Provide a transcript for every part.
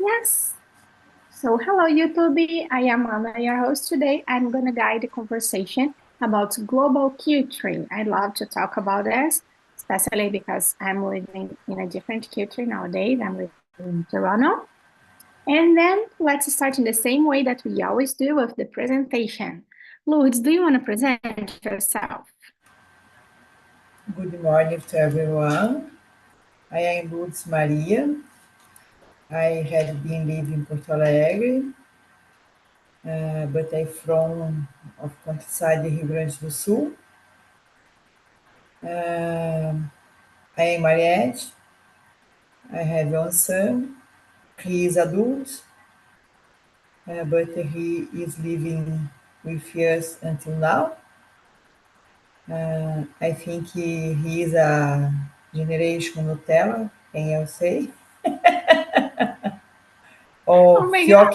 Yes. So, hello, YouTube. I am Anna, your host today. I'm going to guide the conversation about global culture. I love to talk about this, especially because I'm living in a different culture nowadays. I'm living in Toronto. And then let's start in the same way that we always do with the presentation. Lourdes, do you want to present yourself? Good morning to everyone. I am Lourdes Maria. I have been living in Porto Alegre, but I'm from of countryside Rio Grande do Sul. I am married. I have one son. He is adult, but he is living with us until now. I think he is a generation Nutella, quem eu sei. Oh O my God.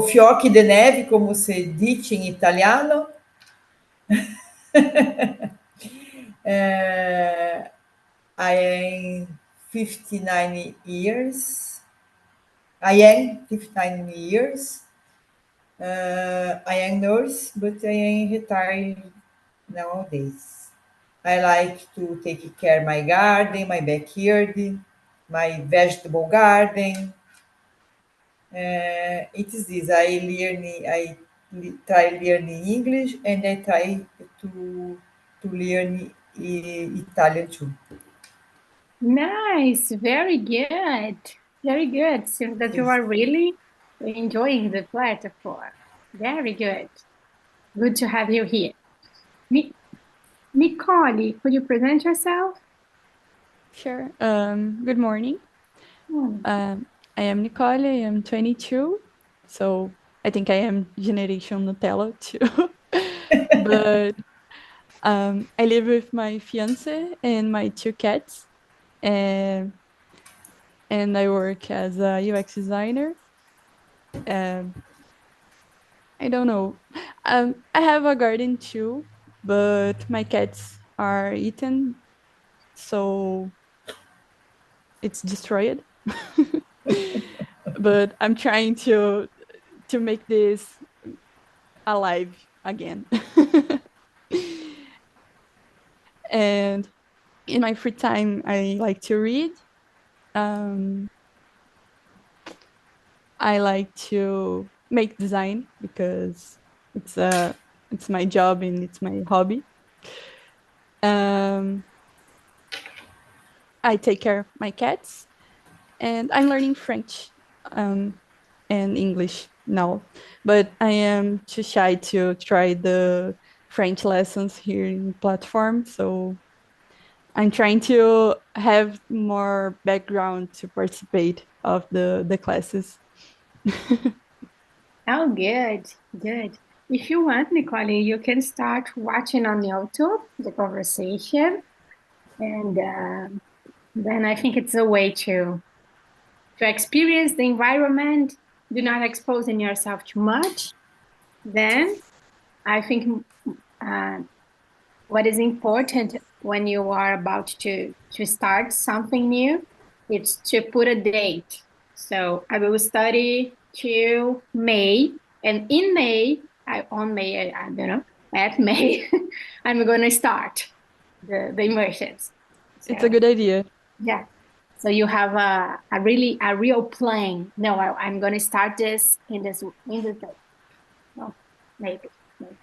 fiocchi de neve, como se diz em italiano. Uh, I am 59 years. I am 59 years. I am nurse, but I am retired nowadays. I like to take care my garden, my backyard, my vegetable garden. It is this. Try learning English and I try to learn Italian too. Nice. Very good. Very good. Seems that you Yes. are really enjoying the platform. Very good. Good to have you here. Ni- Nicole, could you present yourself? Sure. Good morning. Hmm. I am Nicole. I am 22. So I think I am Generation Nutella too. But I live with my fiance and my two cats. And, and I work as a UX designer. Um, I don't know. I have a garden too, but my cats are eaten. So it's destroyed. But I'm trying to make this alive again. And in my free time, I like to read. Um, I like to make design because it's my job and it's my hobby. Um, I take care of my cats, and I'm learning French um, and English now. But I am too shy to try the French lessons here in platform, so I'm trying to have more background to participate of the classes. Oh, good. Good. If you want, Nicole, you can start watching on YouTube the conversation. And then I think it's a way to experience the environment. Do not exposing yourself too much. Then I think uh, what is important when you are about to start something new, it's to put a date. So I will study till May, and in May, on May, I don't know, at May, I'm gonna start the immersions. It's a So good idea. yeah. So you have a real plan. No, I'm gonna start this in this day. No, maybe, maybe.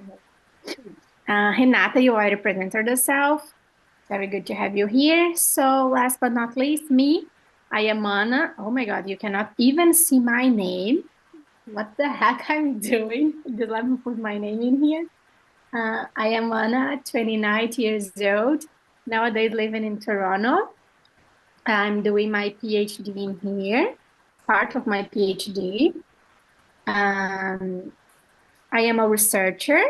Renata, you already presented yourself. Very good to have you here. So last but not least, me. I am Anna. Oh my God, you cannot even see my name. What the heck I'm doing? Just let me put my name in here. I am Anna, 29 years old. Nowadays living in Toronto. I'm doing my PhD in here, part of my PhD. Um, I am a researcher.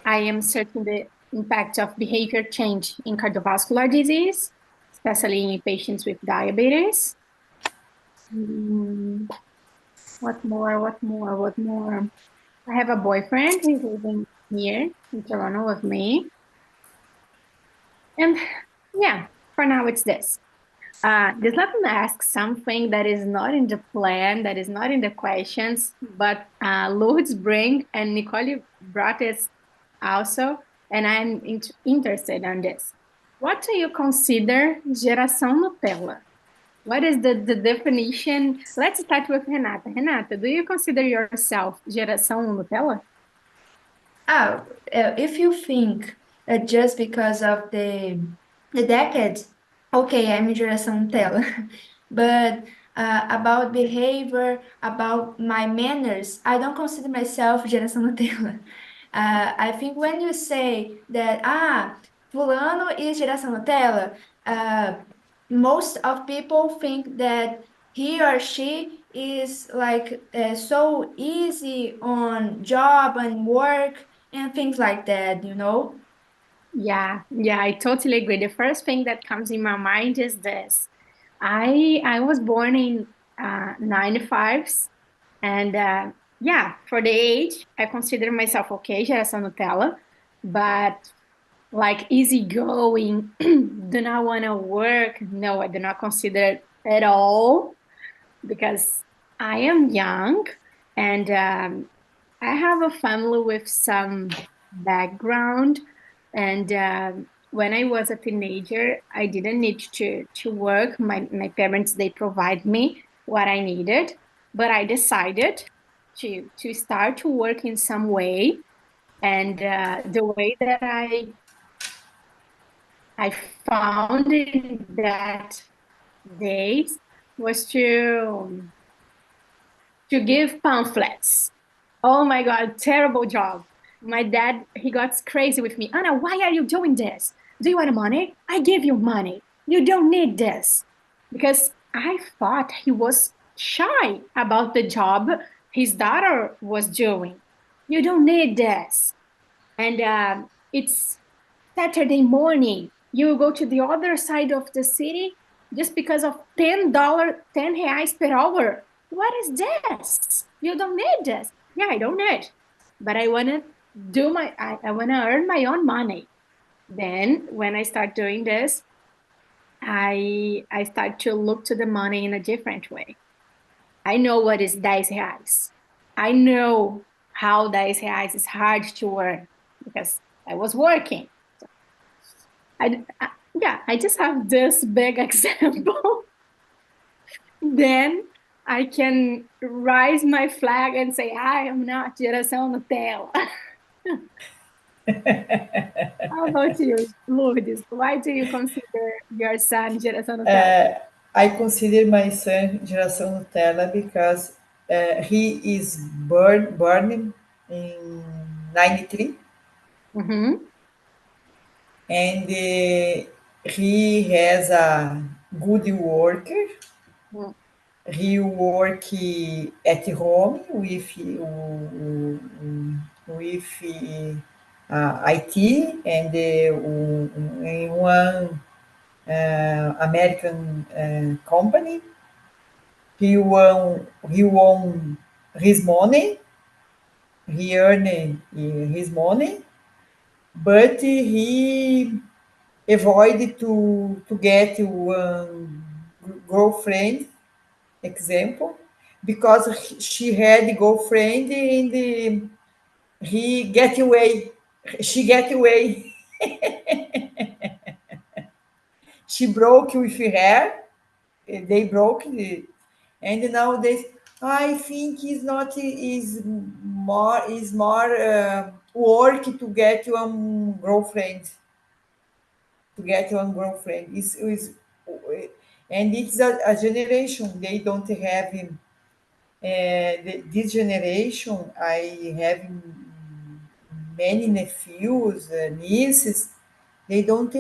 I am searching the impact of behavior change in cardiovascular disease, especially in patients with diabetes. Mm, what more? What more? What more? I have a boyfriend. He's living here in Toronto with me. And yeah, for now it's this. Just let me ask something that is not in the plan, that is not in the questions, but Lourdes bring and Nicole brought this also, and I'm interested in this. What do you consider geração Nutella? What is the definition? Let's start with Renata. Renata, do you consider yourself geração Nutella? If you think just because of the decade, okay, I'm geração Nutella. But about behavior, about my manners, I don't consider myself geração Nutella. I think when you say that, fulano is geração Nutella, most of people think that he or she is like so easy on job and work and things like that, you know? Yeah, I totally agree. The first thing that comes in my mind is this. I was born in 95s, and yeah, for the age, I consider myself okay, geração Nutella, but like easygoing, do not want to work. No, I do not consider it at all because I am young and I have a family with some background. And when I was a teenager, I didn't need to work. My parents, they provide me what I needed, but I decided to start to work in some way. And the way that I found in that days was to give pamphlets. Oh my God, terrible job. My dad, he got crazy with me. Anna, why are you doing this? Do you want money? I give you money. You don't need this. Because I thought he was shy about the job his daughter was doing. You don't need this. And it's Saturday morning. You go to the other side of the city just because of $10, 10 reais per hour. What is this? You don't need this. Yeah, I don't need. But I want to I want to earn my own money. Then when I start doing this, I start to look to the money in a different way. I know what is 10 reais. I know how 10 reais is hard to earn because I was working. Yeah, I just have this big example. Then I can raise my flag and say, I am not geração Nutella. How about you, Lourdes? Why do you consider your son geração Nutella? I consider my son geração Nutella because he is born in 93 Mm-hmm. and he has a good worker. He work at home with IT and in one American company. He won his money. He earned his money, but he avoided to get one girlfriend example because she had a girlfriend and he get away. She get away. She broke with her. They broke, and nowadays I think is not is more work to get one girlfriend. To get one girlfriend is and it's a generation they don't have this generation. I have many nephews, nieces. They don't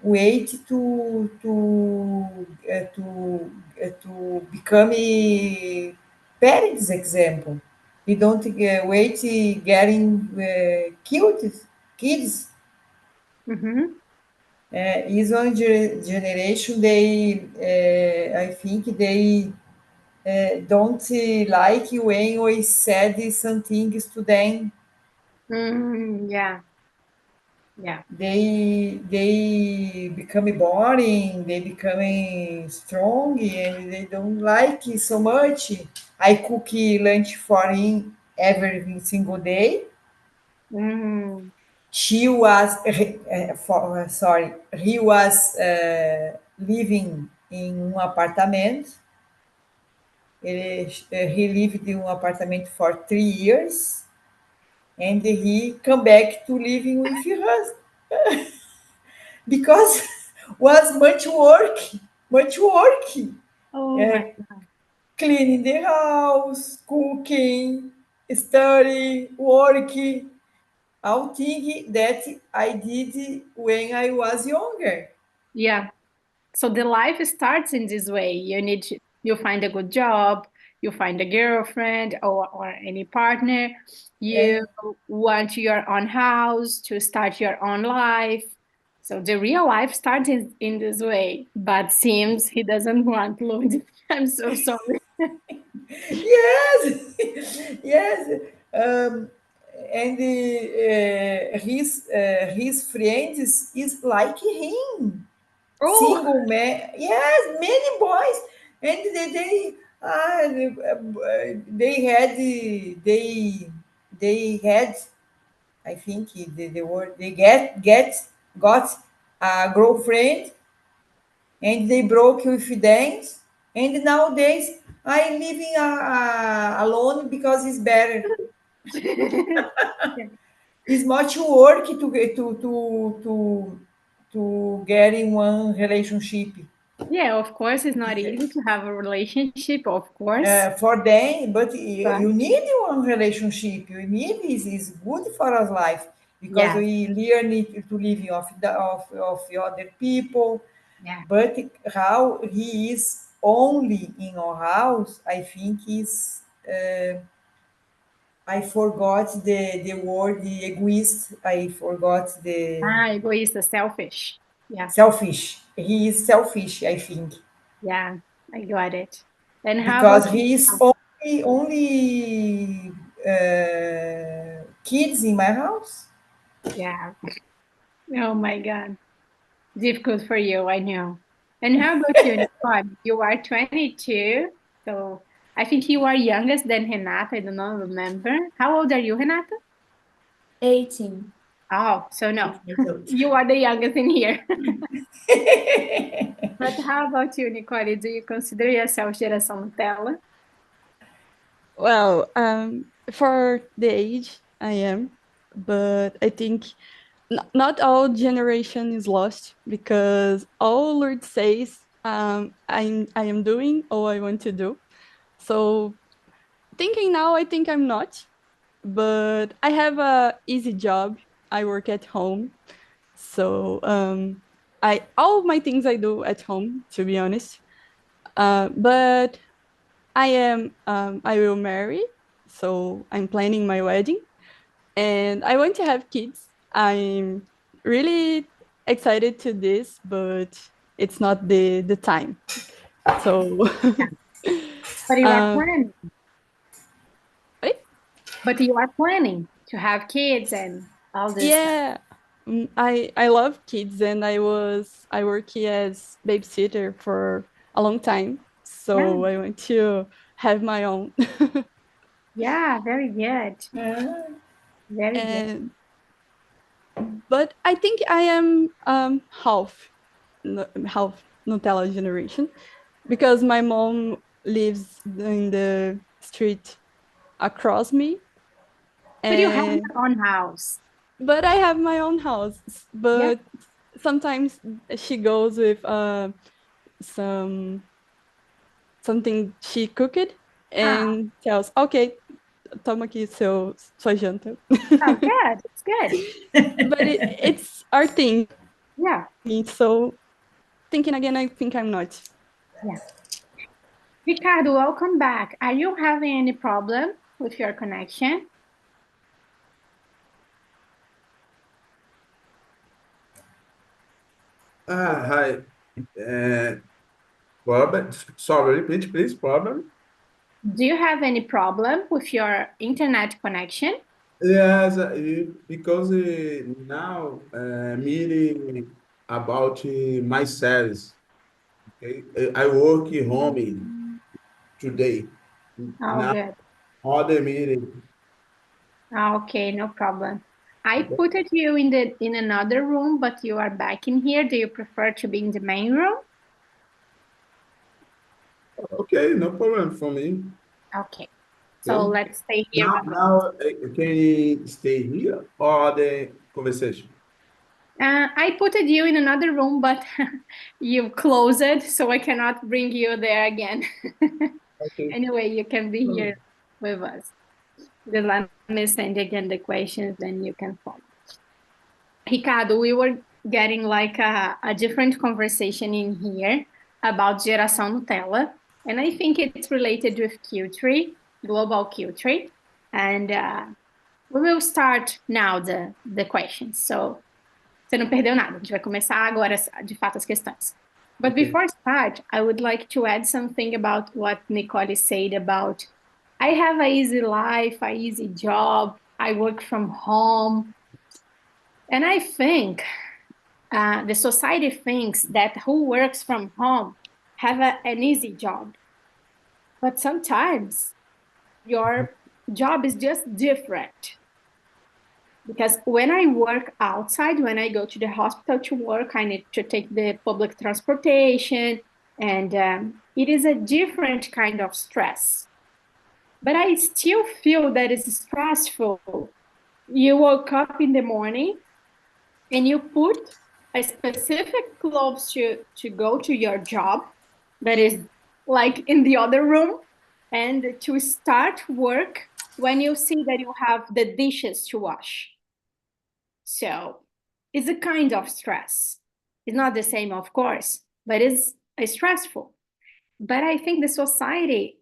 wait to become parents. Example, they don't wait getting kids. Mm-hmm. Is one generation. They I think they don't like when we said some things to them. Yeah. Yeah. They become boring, they become strong, and they don't like it so much. I cook lunch for him every single day. Mm, She was, sorry, he was living in um apartamento. He lived in um apartamento for 3 years, and he come back to living with us because was much work. oh my Uh, Cleaning the house, cooking, study, work, all things that I did when I was younger. yeah. So the life starts in this way. You find a good job, you find a girlfriend or any partner, you Uh, want your own house to start your own life. So the real life starts in this way, but seems he doesn't want Lud. I'm so sorry. yes, yes. Um, and his friends is like him, Oh, single man. Yes, many boys, and they had they had, I think the word, they got a girlfriend, and they broke with them, and nowadays I living alone because it's better. yeah. It's much work to get to get in one relationship. Yeah, of course, it's not easy to have a relationship, of course. For them, but But you need one relationship. You need is good for our life because yeah, we learn it to live of the other people. yeah. But how he is only in our house, I think is I forgot the word the egoist. I forgot the Ah, egoist, selfish. Yeah. selfish. He is selfish, I think, Yeah, I got it. And how because about you? he is only kids in my house. Yeah. Oh my God. Difficult for you, I know. And how about you, Nicole? You are 22, so I think you are youngest than Renata. I don't know, remember. How old are you, Renata? 18. Oh, so no. 8 years old. You are the youngest in here. But how about you, Nicole? Do you consider yourself geração Nutella? Well, for the age I am, but I think not all generation is lost because all Lord says I am doing all I want to do. So thinking now, I think I'm not, but I have a easy job. I work at home, so I all my things I do at home, to be honest. But I will marry, so I'm planning my wedding, and I want to have kids. I'm really excited to this, but it's not the time. So, Yeah. But you are uh, planning. wait, But you are planning to have kids and all this stuff. yeah, I love kids, and I work here as babysitter for a long time, Yeah. so I want to have my own. Yeah, very good. Ah, Very good. And but I think I am half Nutella generation because my mom lives in the street across me, But you have and your own house. but I have my own house. Yeah. But sometimes she goes with some something she cooked Ah, and tells, okay, toma aqui sua janta. oh, good. It's good. But it's our thing. Yeah. So thinking again, I think I'm not. Yeah. Ricardo, welcome back. Are you having any problem with your connection? Hi. Uh, Problem. Sorry, repeat, please. Problem. Do you have any problem with your internet connection? Yes, because now meeting about my service. Okay, I work home today. Oh, Now good. other meeting. Okay, no problem. I put it you in the in another room, but you are back in here. Do you prefer to be in the main room? Okay, no problem for me. Okay. So Okay. let's stay here Now, with us. now can you stay here or the conversation? I put it you in another room, but you close it, so I cannot bring you there again. Okay. Anyway, you can be here with us. Just let me send again the questions, then you can follow. Ricardo, we were getting like a different conversation in here about geração Nutella, and I think it's related with Q3, global Q3, and we will start now the questions. So você não perdeu nada. A gente vai começar agora, de fato, as questões. But Okay. before I start, I would like to add something about what Nicole said about I have a easy life, a easy job, I work from home, and I think the society thinks that who works from home have an easy job. But sometimes your job is just different. Because when I work outside, when I go to the hospital to work, I need to take the public transportation, and it is a different kind of stress. But I still feel that it's stressful. You woke up in the morning and you put a specific clothes to go to your job that is like in the other room, and to start work when you see that you have the dishes to wash. So it's a kind of stress. It's not the same, of course, but it's stressful. But I think the society,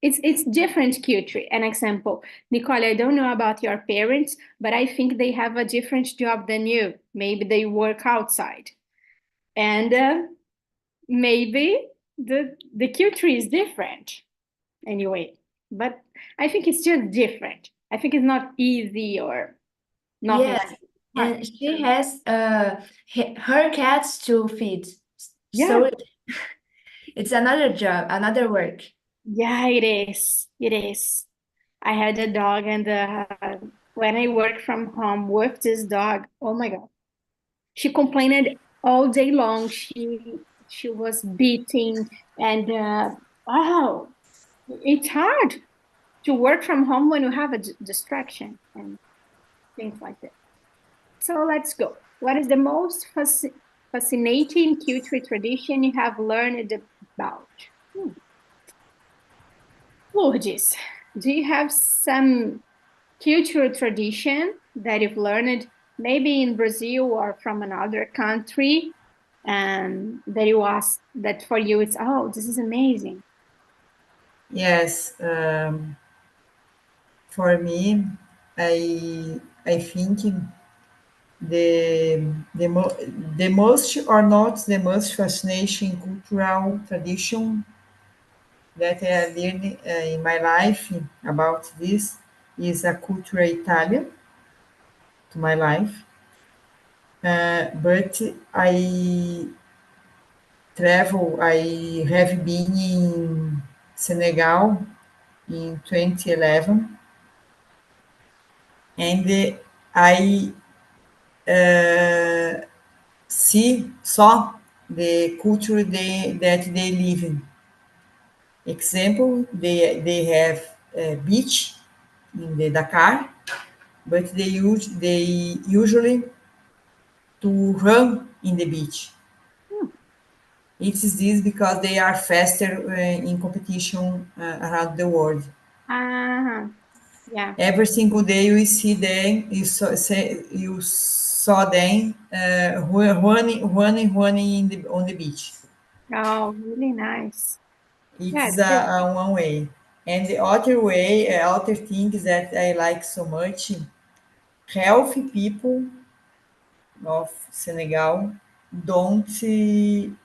it's different culture. An example, Nicole, I don't know about your parents, but I think they have a different job than you. Maybe they work outside, and maybe the culture is different anyway. But I think it's just different. I think it's not easy or not Yes, like hard. and she has her cats to feed. Yeah, So it's another job, another work. yeah, it is. It is. I had a dog, and when I work from home with this dog, oh my God, she complained all day long. She was beating, and oh, it's hard to work from home when you have a distraction and things like that. So let's go. What is the most fascinating culture tradition you have learned about? Lourdes, do you have some cultural tradition that you've learned maybe in Brazil or from another country, and that you ask that for you it's, oh, this is amazing. Yes, for me, I think the the most or not the most fascinating cultural tradition that I learned in my life about this is a culture Italian to my life. But I have been in Senegal in 2011, and I saw the culture that they live in. Example, they have a beach in the Dakar, but they usually to run in the beach. Hmm. It is this because they are faster in competition around the world. Uh-huh. Yeah. Every single day you see them, you saw them running on the beach. Oh, really nice. Yeah, It's it's different. a one way. And the other way, other things that I like so much, healthy people of Senegal don't study,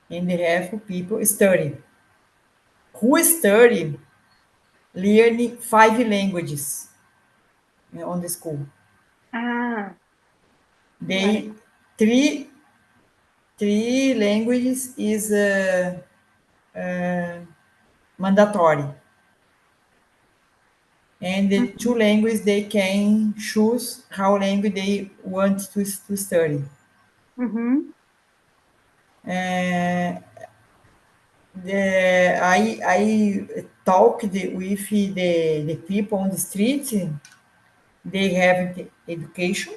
and the healthy people study. Who study? learning 5 languages on the school. Ah, got it. They three three languages is mandatory, and the two Mhm. languages they can choose how language they want to study. Mhm. Uh, I talked with the people on the street. They have education,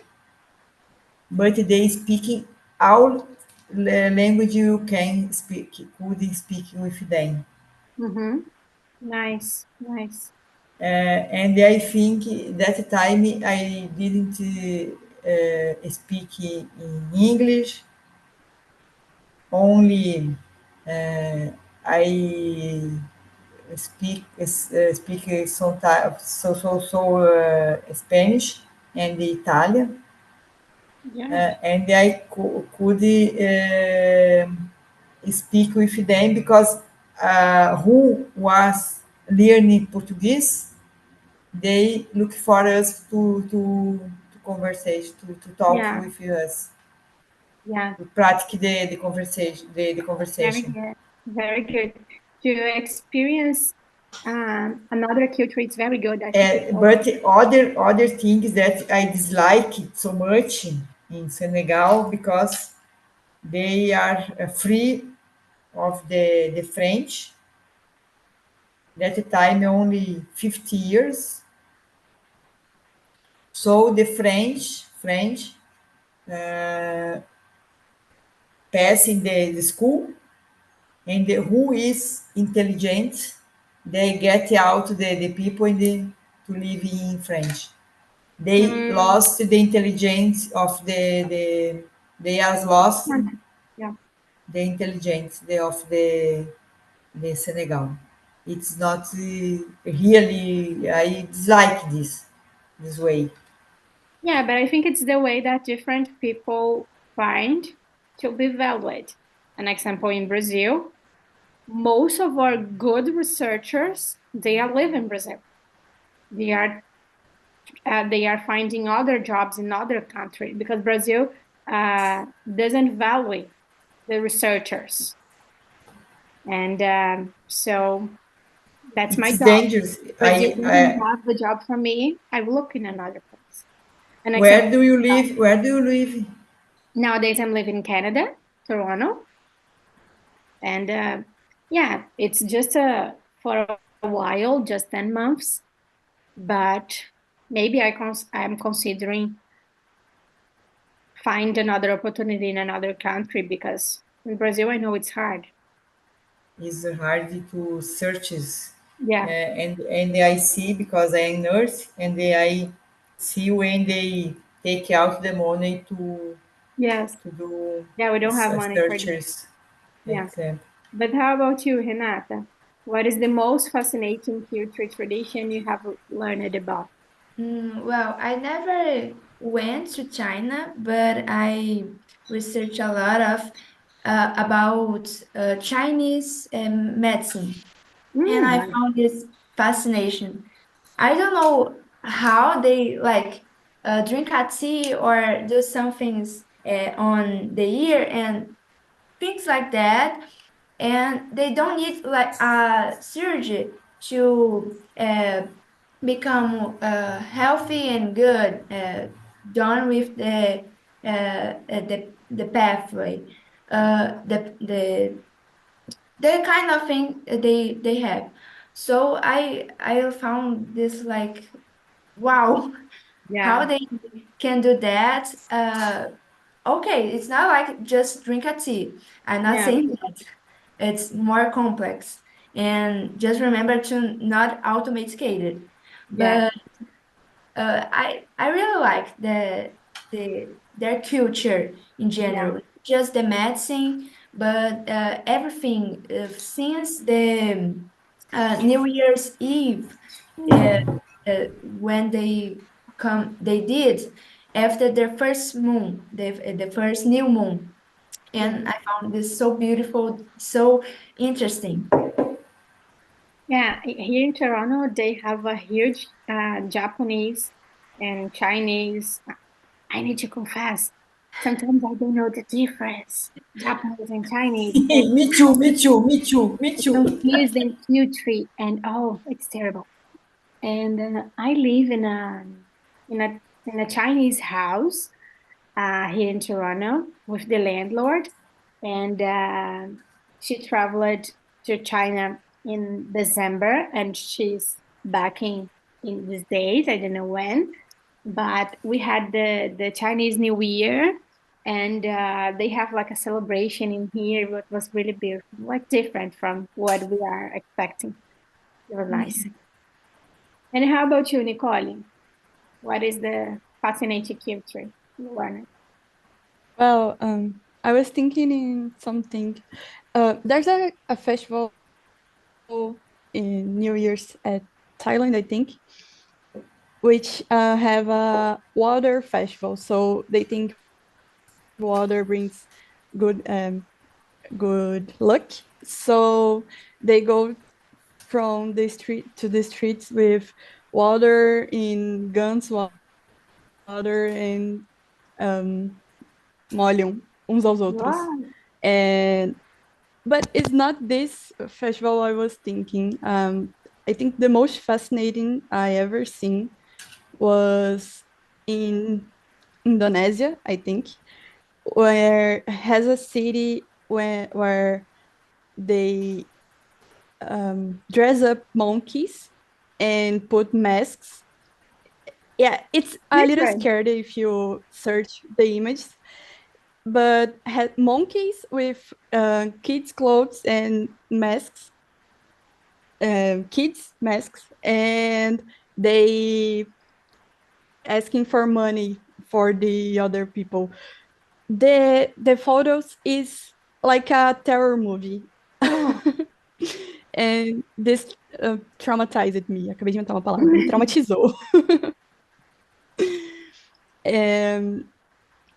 but they speaking all language you can speak, could speak with them. Mhm. Nice, nice. And I think that time I didn't speak in English. Only I speak sometimes Spanish and Italian, Yeah. and I could speak with them because who was learning Portuguese, they look for us to conversation, to talk Yeah. with us, Yeah. to practice the conversation, the Very conversation. good. Very good. To experience another culture, it's very good. I think it's But also. other things that I dislike so much in Senegal because they are free of the French. That time only 50 years. So the French pass in the school, and who is intelligent, they get out the people to live in French. They Mm, lost the intelligence of they has lost yeah. the intelligence of the Senegal. It's not really. I dislike this way. Yeah, but I think it's the way that different people find to be valued. An example in Brazil, most of our good researchers, they are live in Brazil. They are they are finding other jobs in other countries because Brazil doesn't value the researchers, and so that's my It's job. dangerous. Brazil doesn't have the job for me. I will look in another place. An example. Where do you live? Where do you live? Nowadays, I'm living in Canada, Toronto, and yeah, it's just for a while, just 10 months, but maybe I'm considering find another opportunity in another country because in Brazil I know it's hard. It's hard to searches, Yeah. and I see because I am nurse, and I see when they take out the money Yes. to do Yeah, we don't have money for that. searches Yeah. exam. But how about you, Renata? What is the most fascinating culture tradition you have learned about? Well, I never went to China, but I researched a lot of about Chinese medicine, and I Nice. found this fascination. I don't know how they like drink a tea or do some things on the ear and things like that, and they don't need like a surgery to become healthy and good, done with the pathway, the kind of thing they have. So I found this like wow, how Yeah. they can do that. Okay, it's not like just drink a tea. I'm not Yeah. saying that. It's more complex. And just remember to not automate it. Yeah. But I really like their culture in Yeah. general, just the medicine, but everything since the New Year's Eve, uh, when they did after their first moon, the first new moon, and Mhm. I found this so beautiful, so interesting. Yeah, here in Toronto, they have a huge Japanese and Chinese. I need to confess, sometimes I don't know the difference, Japanese and Chinese, and Me too, me too, me too, me I too. confuse them hugely, and oh, it's terrible. And I live in a in a Chinese house here in Toronto with the landlord, and she traveled to China in December, and she's back in these days. I don't know when, but we had the Chinese New Year, and they have like a celebration in here. It was really beautiful, like different from what we are expecting. It was nice. And how about you, Nicole? What is the fascinating culture you learned? Well, I was thinking in something. There's a festival in New Year's at Thailand, I think, which have a water festival. So they think water brings good good luck. So they go from the street to the streets with water in guns, water and um, molham uns aos outros. Wow. And but it's not this festival I was thinking. I think the most fascinating I ever seen was in Indonesia, I think, where has a city where they dress up monkeys and put masks. Yeah, it's a little Different. scary if you search the image, but had monkeys with kids' clothes and masks, kids' masks, and they asking for money for the other people. The photos is like a terror movie. Oh, And this traumatized me. Acabei de inventar uma palavra. Me traumatizou. And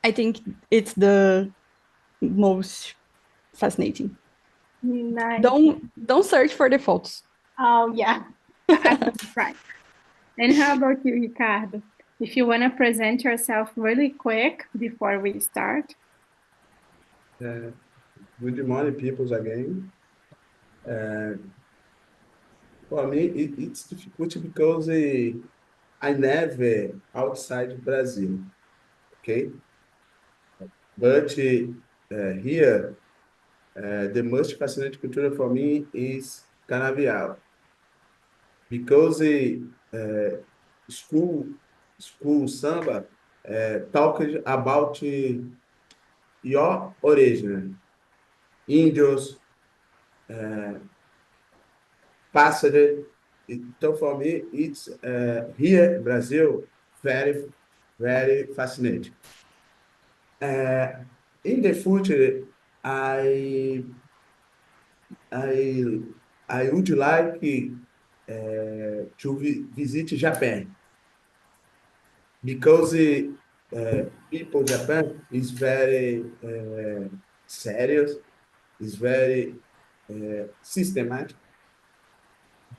I think it's the most fascinating. nice. Don't search for the photos. Oh, yeah. I'm gonna try. And how about you, Ricardo? If you want to present yourself really quick before we start. Uh, Good morning, peoples again. Uh, for me, it's difficult because I never outside Brazil, okay? But here, the most fascinating culture for me is Canavial because uh, school school samba talks about your origin, índios, pássaro. Então, for me, it's here in Brazil very very fascinating. Uh, in the future, I I I would like to visit Japan because people Japan is very serious, is very systematic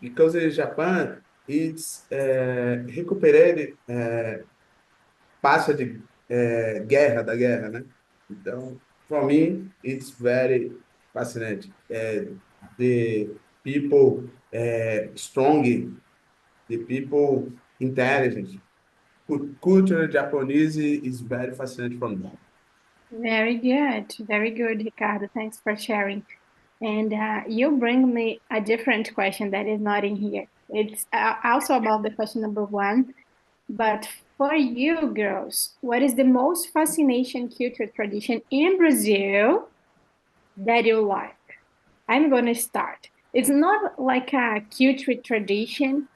because Japan it's recuperated passa de guerra da guerra, né? Então, for me, it's very fascinating. The people strong, the people intelligent. Culture Japanese is very fascinating for me. Very good. Very good, Ricardo. Thanks for sharing. And you bring me a different question that is not in here. It's also about the question number one. But for you girls, what is the most fascination culture tradition in Brazil that you like? I'm going to start. It's not like a culture tradition,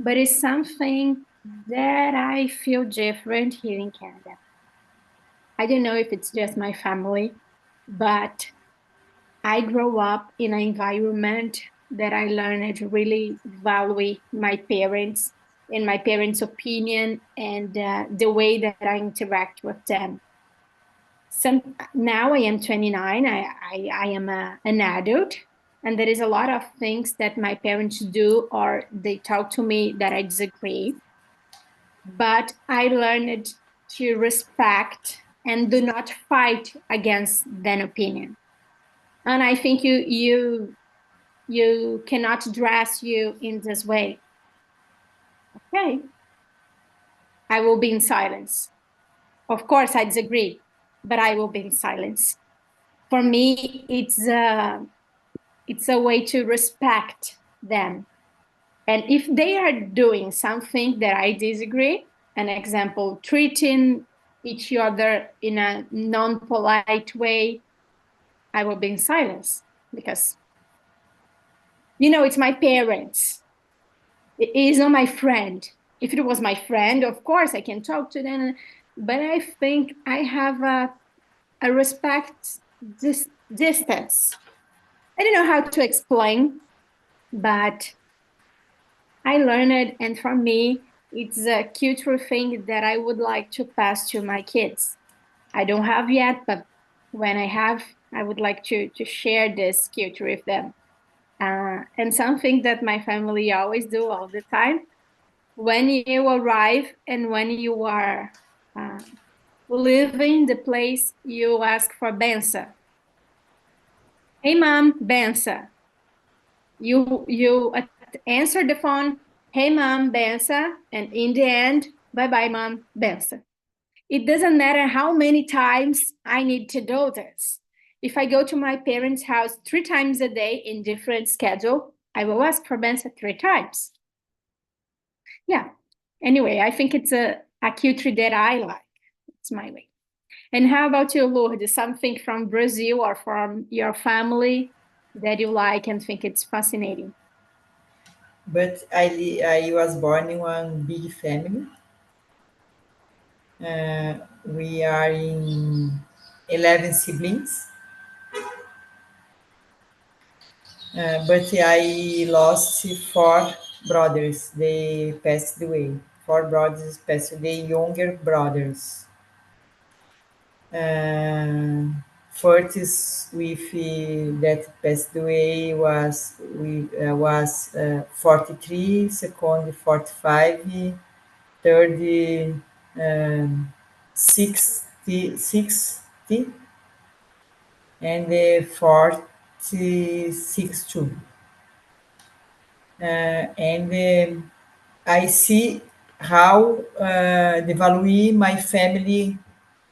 but it's something that I feel different here in Canada. I don't know if it's just my family, but I grew up in an environment that I learned to really value my parents and my parents' opinion and the way that I interact with them. Now I am 29. I am an adult. And there is a lot of things that my parents do or they talk to me that I disagree. But I learned to respect and do not fight against that opinion. And I think you cannot dress you in this way. Okay, I will be in silence. Of course, I disagree, but I will be in silence. For me, it's a way to respect them. And if they are doing something that I disagree, an example, treating each other in a non-polite way, I will be in silence because, it's my parents. It is not my friend. If it was my friend, of course, I can talk to them. But I think I have a respect distance. I don't know how to explain, but I learned it, and for me, it's a cultural thing that I would like to pass to my kids. I don't have yet, but when I have, I would like to share this culture with them. And something that my family always do all the time, when you arrive and when you are uh, leaving the place, you ask for benção. Hey, mom, benção. You answer the phone, hey mom, benção, and in the end, bye bye mom, benção. It doesn't matter how many times I need to do this. If I go to my parents' house 3 times a day in different schedule, I will ask for benção 3 times. Yeah. Anyway, I think it's a culture that I like. It's my way. And how about you, Lourdes? Something from Brazil or from your family that you like and think it's fascinating? But I was born in one big family. We are in 11 siblings, but I lost 4 brothers. They passed away. 4 brothers passed away, younger brothers. First with that passed away was 43, second 45, third 60, and the 46 too. And I see how the value my family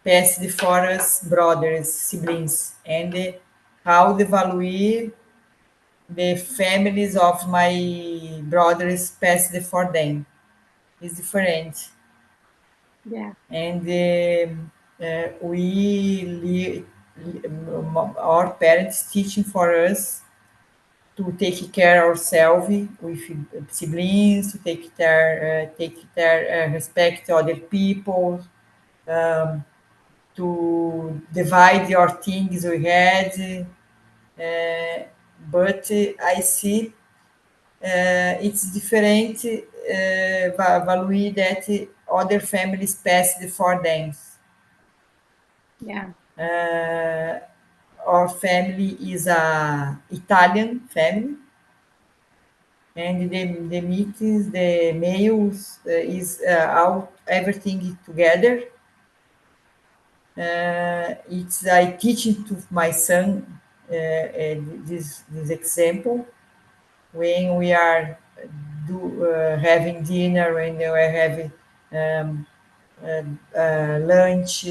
passed for us brothers, siblings, and how the value the families of my brothers passed for them is different. Yeah. And our parents teaching for us to take care ourselves with siblings, to take care, respect other people, to divide your things we had. But I see it's different value that other families passed for them. Yeah. Our family is a Italian family, and the meetings, the meals is all everything together. It's I teaching to my son this example when we are having dinner, when we are having um, lunch,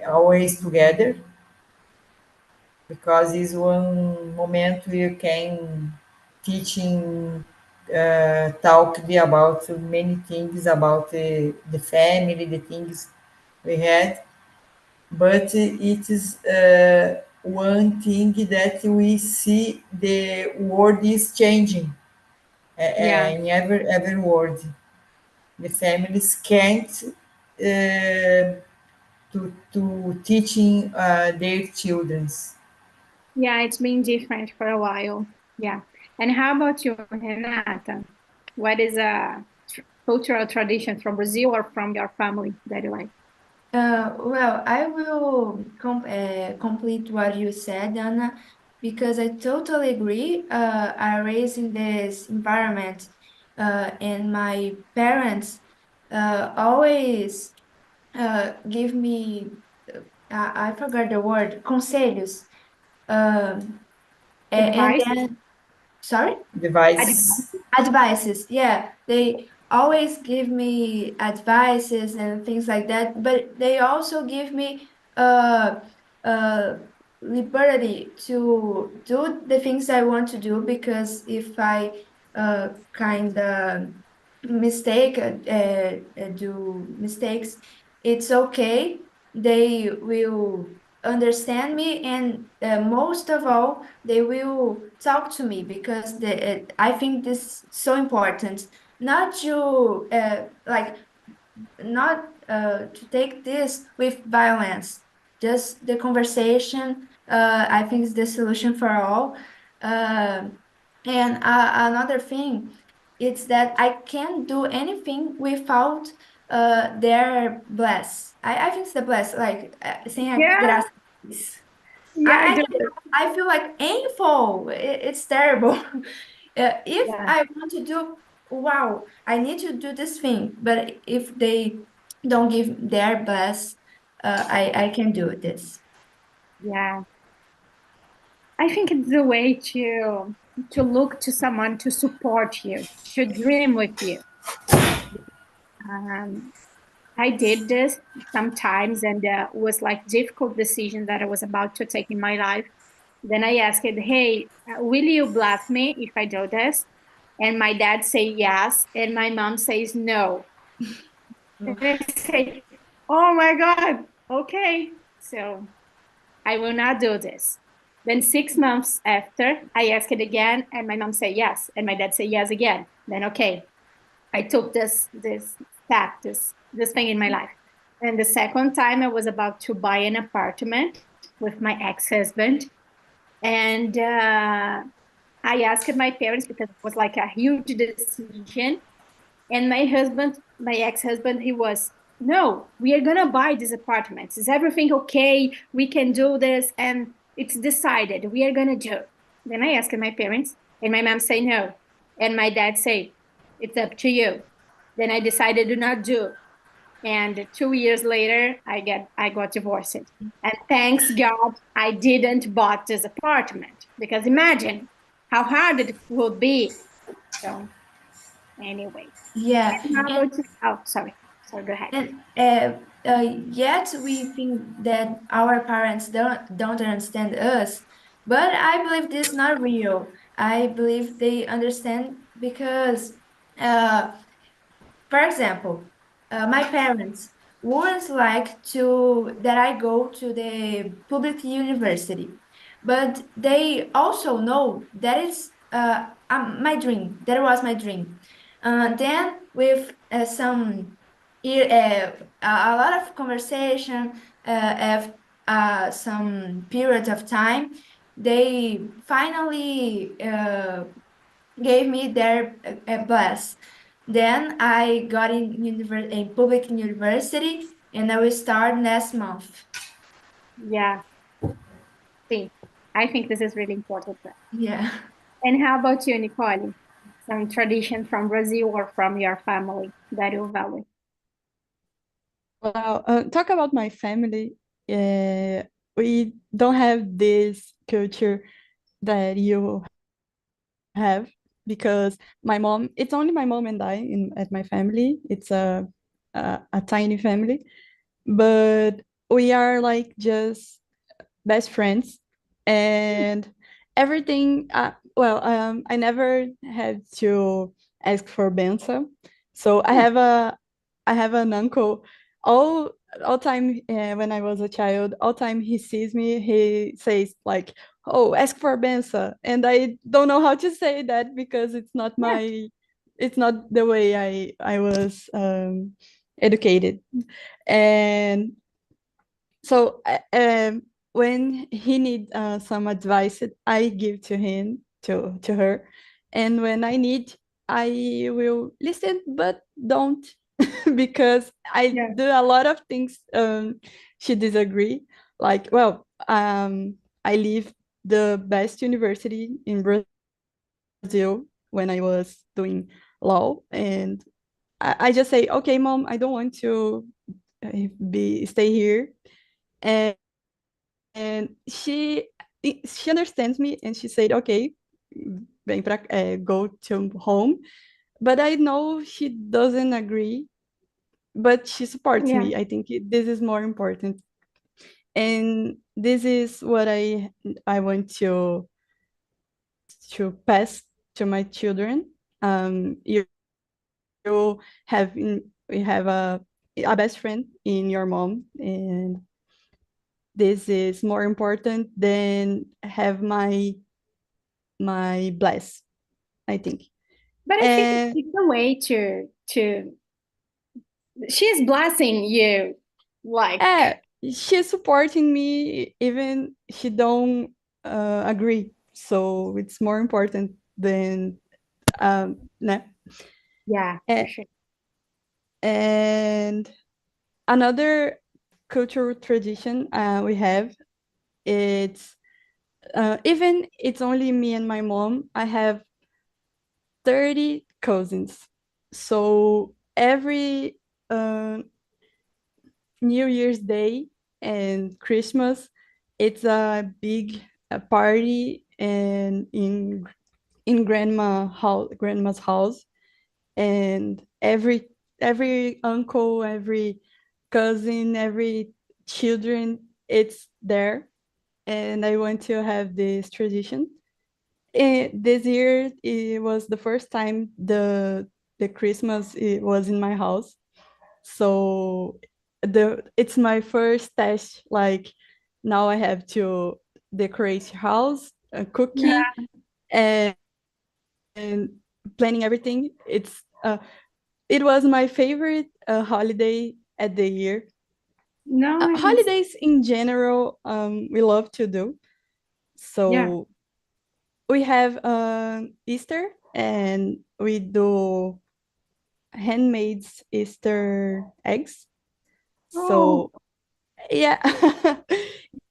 always together, because it's one moment you can teaching talk about many things about the family, the things we had, but it is one thing that we see the world is changing Yeah. in every world. The families can't to teaching their childrens. Yeah, it's been different for a while. Yeah. And how about you, Renata? What is a cultural tradition from Brazil or from your family that you like? Well, I will complete what you said, Anna. because I totally agree. I raised in this environment, and my parents always give me, I forgot the word, conselhos. Um, and Advice? then, sorry? Device. Advice? Advices, yeah. They always give me advices and things like that, but they also give me uh liberty to do the things I want to do, because if I kind of do mistakes, it's okay. They will understand me, and most of all, they will talk to me, because I think this is so important, not to not to take this with violence, just the conversation. I think is the solution for all. And another thing, it's that I can't do anything without their bless. I think it's the bless, like saying Yeah, graças. yeah, I do this. I feel like painful. It's terrible. If Yeah, I want to do, wow, I need to do this thing, but if they don't give their best, I can do this. yeah. I think it's the way to look to someone to support you, to dream with you. Um, I did this sometimes, and was like difficult decision that I was about to take in my life. Then I asked, "Hey, will you bless me if I do this?" And my dad say yes, and my mom says no. And Oh, I say, "Oh my God, okay." So I will not do this. Then 6 months after, I asked it again, and my mom said yes, and my dad said yes again. Then okay, I took this step, this thing in my life. And the second time, I was about to buy an apartment with my ex-husband, and I asked my parents because it was like a huge decision. And my husband, my ex-husband, he was, no, we are gonna buy this apartment. Is everything okay? We can do this, and it's decided. We are gonna do. Then I asked my parents, and my mom say no, and my dad say, it's up to you. Then I decided to not do. And 2 years later, I got divorced. And thanks God, I didn't bought this apartment because imagine how hard it would be. So anyway. yeah, And how and about you? Oh, sorry, go ahead. and yet we think that our parents don't understand us, but I believe this is not real. I believe they understand because. Uh, For example, my parents wouldn't like to that I go to the public university, but they also know that it's my dream. That was my dream. Then with a lot of conversation, of some period of time, they finally gave me their bus. Then I got in public university, and I will start next month. Yeah, see, I think this is really important. Yeah. And how about you, Nicole? Some tradition from Brazil or from your family that you value? Well, talk about my family. Uh, we don't have this culture that you have because my mom. It's only my mom and I in at my family. It's a tiny family, but we are like just best friends and everything. I never had to ask for benção, so I have an uncle. All time when I was a child, all time he sees me, he says like, "Oh, ask for benção," and I don't know how to say that because Yeah, it's not the way I was educated, and so when he need some advice, I give to him to her, and when I need, I will listen, but don't because I yeah, do a lot of things she disagree. Like, well, I live the best university in Brazil when I was doing law. And I just say, okay, mom, I don't want to stay here. And, and she understands me, and she said, okay, go to home. But I know she doesn't agree, but she supports Yeah. me. I think this is more important. And this is what I want to pass to my children. You have we have a best friend in your mom, and this is more important than have my bless, I think. But I think And it's a way to she's blessing you, uh, like, she's supporting me even she don't agree. So it's more important than nah. yeah, for A- sure. And another cultural tradition we have, it's even it's only me and my mom. I have 30 cousins. So every uh, New Year's Day and Christmas, it's a big party and in grandma's house, and every uncle, every cousin, every children, it's there. And I want to have this tradition. This year it was the first time the Christmas it was in my house. So it's my first test. Like now I have to decorate house, cooking, Yeah, and planning everything. It was my favorite holiday at the year. nice. Holidays in general, we love to do. Yeah. So we have Easter, and we do handmade Easter eggs. Oh, So yeah,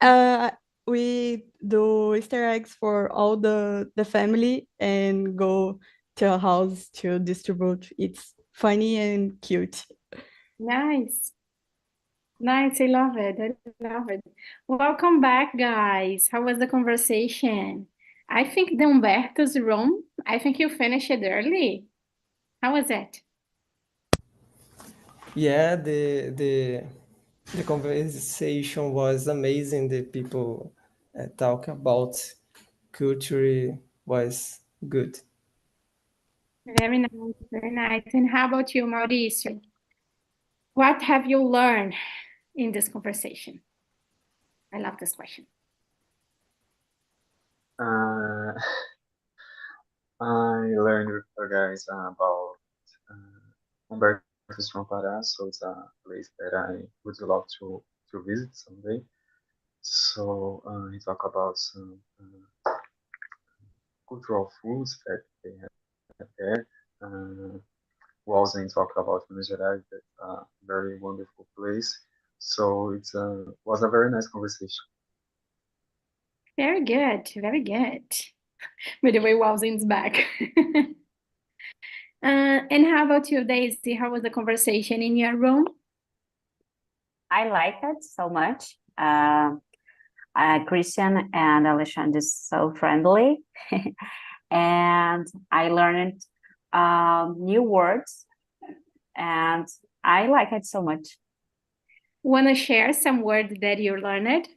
uh, we do Easter eggs for all the family and go to a house to distribute. It's funny and cute. nice. Nice. I love it. I love it. Welcome back, guys. How was the conversation? I think the Umberto's room, I think you finished it early. How was it? Yeah, the conversation was amazing. The people talk about culture was good. Very nice. Very nice. And how about you, Mauricio? What have you learned in this conversation? I love this question. Uh, I learned with you guys about Humberto's from Pará, so it's a place that I would love to visit someday. So he talk about some cultural foods that they have there. We also talk about Minas Gerais, that's a very wonderful place. So it was a very nice conversation. Very good. Very good. By the way, Wowzin's back. And how about you, Daisy? How was the conversation in your room? I like it so much. Christian and Alexandre is so friendly, and I learned new words, and I like it so much. Want to share some words that you learned?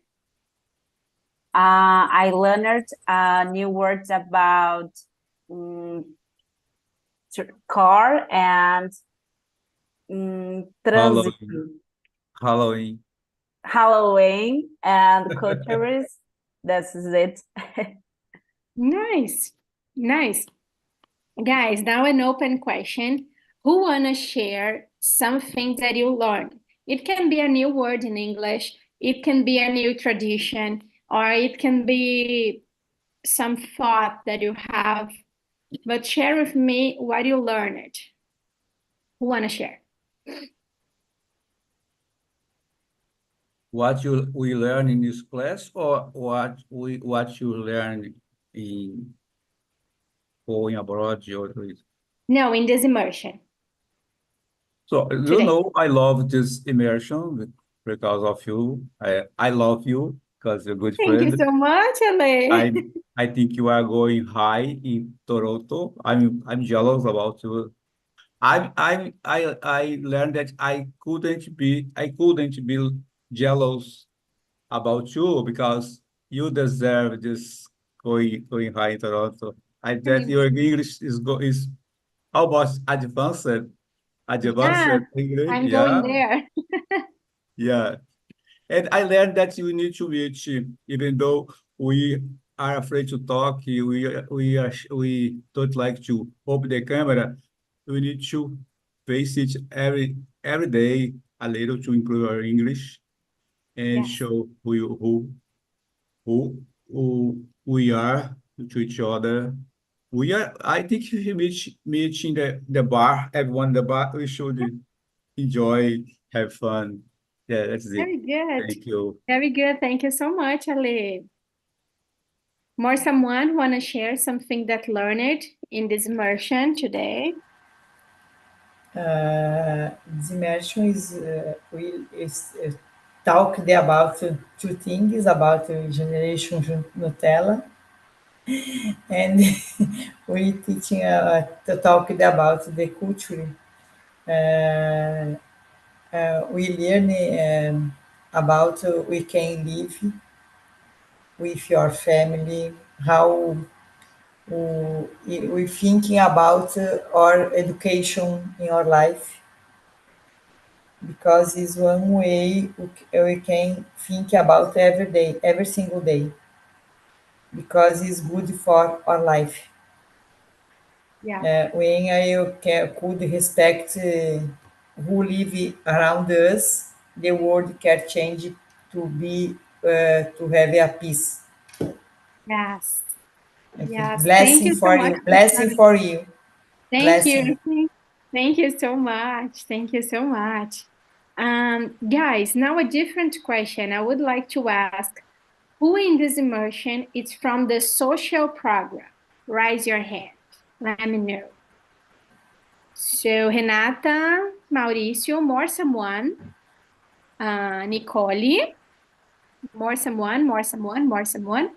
I learned new words about um, car and Halloween. trânsito, Halloween. Halloween, and cultures. This is it. Nice. Nice. Guys, now an open question. Who want to share something that you learned? It can be a new word in English, it can be a new tradition, or it can be some thought that you have. But share with me what you learned. Who want to share? what we learn in this class or what you learn in going abroad or No, in this immersion so today. I love this immersion because of you. I love you because you're a good Thank you friend. so much, Ale. I I think you are going high in Toronto. I'm jealous about you. I learned that I couldn't be jealous about you because you deserve this going high in Toronto. I that Mm, your English is almost advanced yeah, English. I'm going Yeah, there. yeah. And I learned that you need to meet, even though we are afraid to talk, we don't like to open the camera. We need to face it every day a little to improve our English and Yes, show who we are to each other. We are. I think if you meet in the bar, everyone in the bar, we should enjoy, have fun. Yeah, that's it. very good. Thank you. Very good. Thank you so much, Ale. More someone want to share something that learned in this immersion today? This immersion is talked about two things about generation Nutella, and we teaching to talk about the culture. Uh, we learn about we can live with your family, how we thinking about our education in our life because it's one way we can think about every day, every single day, because it's good for our life. Yeah. When could respect who live around us, the world can change to be to have a peace. Yes. Okay. Yes. Thank Blessing you so for much you. for Blessing sharing. for you. Thank Blessing. you. Thank you so much. Thank you so much. Guys, now a different question. I would like to ask who in this immersion is from the social program? Raise your hand. Let me know. So Renata, Mauricio, more someone. Nicole, more someone, more someone, more someone.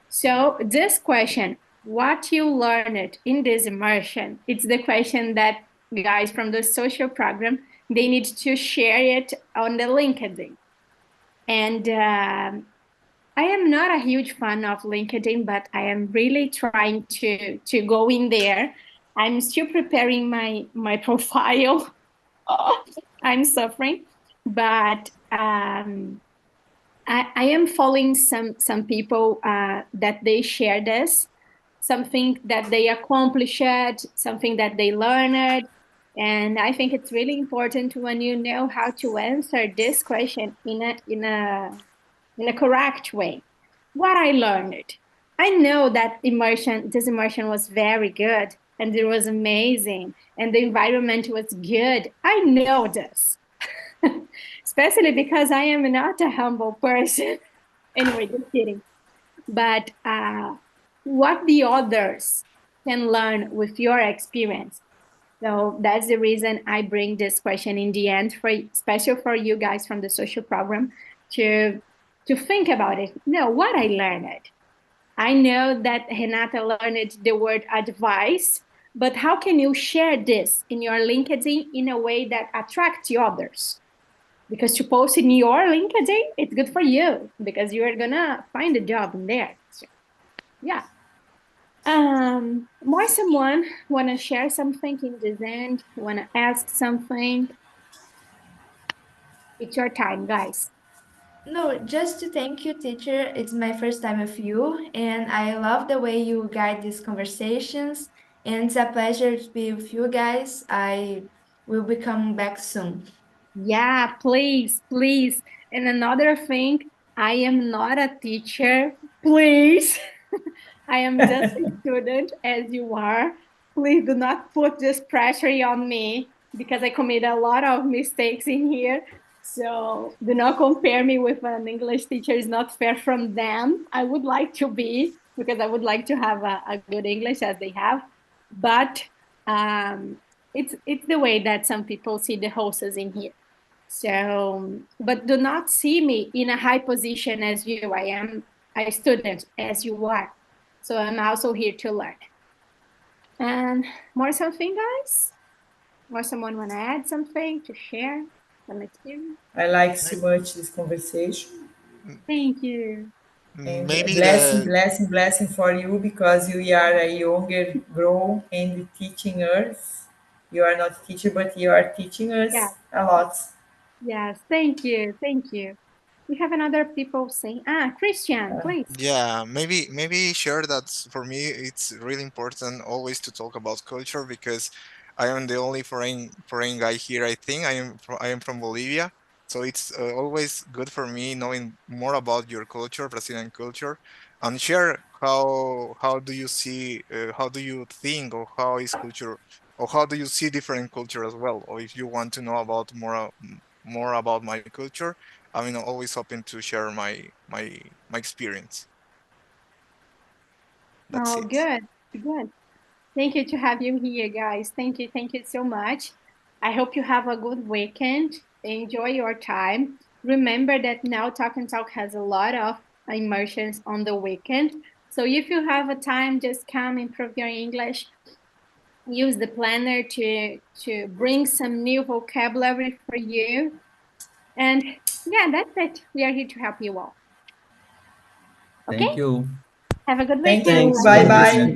So this question, what you learned in this immersion, it's the question that guys from the social program, they need to share it on the LinkedIn. And I am not a huge fan of LinkedIn, but I am really trying to go in there. I'm still preparing my profile. I'm suffering, but I am following some people that they share this, something that they accomplished, something that they learned. And I think it's really important when you know how to answer this question in a correct way. What I learned. I know that this immersion was very good and it was amazing and the environment was good. I know this. Especially because I am not a humble person. Anyway, just kidding. But what the others can learn with your experience. So that's the reason I bring this question in the end, for special for you guys from the social program to to think about it. No, what I learned. I know that Renata learned the word advice, but how can you share this in your LinkedIn in a way that attracts the others? Because to post in your LinkedIn, it's good for you because you are gonna find a job in there. So, yeah. More someone wanna share something in this end? Wanna ask something? It's your time, guys. No, just to thank you, teacher. It's my first time with you, and I love the way you guide these conversations. And it's a pleasure to be with you guys. I will be coming back soon. Yeah, please, please. And another thing, I am not a teacher. Please. I am just a student as you are. Please do not put this pressure on me because I commit a lot of mistakes in here. So do not compare me with an English teacher. It's not fair from them. I would like to be, because I would like to have a good English as they have. But it's the way that some people see the hosts in here. So, but do not see me in a high position as you. I am a student as you are. So I'm also here to learn. And more something, guys? Or someone want to add something to share some experience? I like so much this conversation. Thank you. And Maybe blessing, the blessing, blessing for you because you are a younger grow and teaching us. You are not teacher, but you are teaching Yeah. us a lot. Yes. Thank you. Thank you. We have another people saying, Christian, please. yeah, maybe share that for me it's really important always to talk about culture because I am the only foreign guy here. I think I am from Bolivia, so it's always good for me knowing more about your culture, Brazilian culture, and share how do you see how do you think or how is culture or how do you see different culture as well, or if you want to know about more about my culture. I mean, always open to share my experience. That's Oh, it. good. Good. Thank you to have you here, guys. Thank you. Thank you so much. I hope you have a good weekend. Enjoy your time. Remember that Now Talk and Talk has a lot of immersions on the weekend. So if you have a time, just come improve your English. Use the planner to bring some new vocabulary for you. And yeah, that's it. We are here to help you all. Okay? Thank you. Have a good Thank weekend. you. Thanks Bye for Bye bye. this bye. conversation.